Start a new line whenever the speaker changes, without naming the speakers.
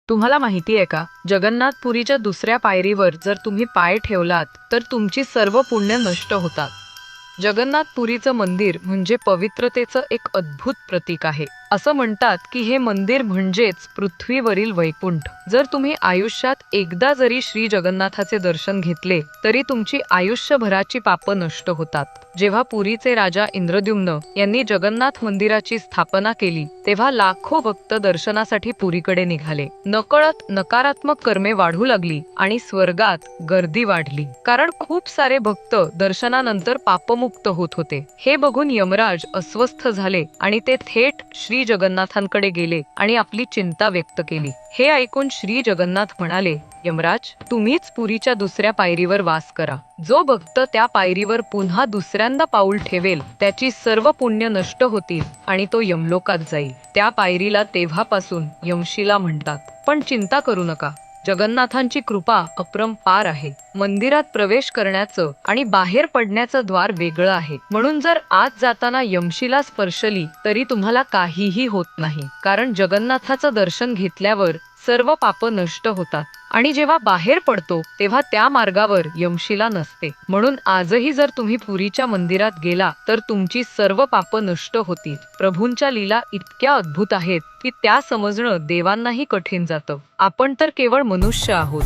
तुम्हाला माहिती आहे का, जगन्नाथपुरीच्या दुसऱ्या पायरीवर जर तुम्ही पाय ठेवलात तर तुमची सर्व पुण्य नष्ट होतात. जगन्नाथपुरीचं मंदिर म्हणजे पवित्रतेचं एक अद्भुत प्रतीक आहे. असं म्हणतात की हे मंदिर म्हणजेच पृथ्वीवरील वैकुंठ. जर तुम्ही आयुष्यात एकदा जरी श्री जगन्नाथाचे दर्शन घेतले तरी तुमची आयुष्यभराची पापं नष्ट होतात. जेव्हा पुरीचे राजा इंद्रद्युम्न यांनी जगन्नाथ मंदिराची स्थापना केली तेव्हा लाखो भक्त दर्शनासाठी पुरीकडे निघाले. नकळत नकारात्मक कर्मे वाढू लागली आणि स्वर्गात गर्दी वाढली, कारण खूप सारे भक्त दर्शनानंतर पापमुक्त होत होते. हे बघून यमराज अस्वस्थ झाले आणि ते थेट श्री जगन्नाथांकडे गेले आणि आपली चिंता व्यक्त केली. हे ऐकून श्री जगन्नाथ म्हणाले, यमराज, तुम्हीच पुरीच्या दुसऱ्या पायरीवर वास करा. जो भक्त त्या पायरीवर पुन्हा दुसऱ्यांदा पाऊल ठेवेल त्याची सर्व पुण्य नष्ट होतील आणि तो यमलोकात जाईल. त्या पायरीला तेव्हापासून यमशिला म्हणतात. पण चिंता करू नका, जगन्नाथांची कृपा अपरंपार आहे. मंदिरात प्रवेश करण्याचं आणि बाहेर पडण्याचं द्वार वेगळं आहे, म्हणून जर आत जाताना यमशिला स्पर्शली तरी तुम्हाला काहीही होत नाही, कारण जगन्नाथाचं दर्शन घेतल्यावर सर्व पाप नष्ट होतात आणि जेव्हा बाहेर पडतो तेव्हा त्या मार्गावर यमशिला नसते. म्हणून आजही जर तुम्ही पुरीच्या मंदिरात गेला तर तुमची सर्व पाप नष्ट होतील. प्रभूंच्या लीला इतक्या अद्भुत आहेत की त्या समजणं देवांनाही कठीण जातं. आपण तर केवळ मनुष्य आहोत.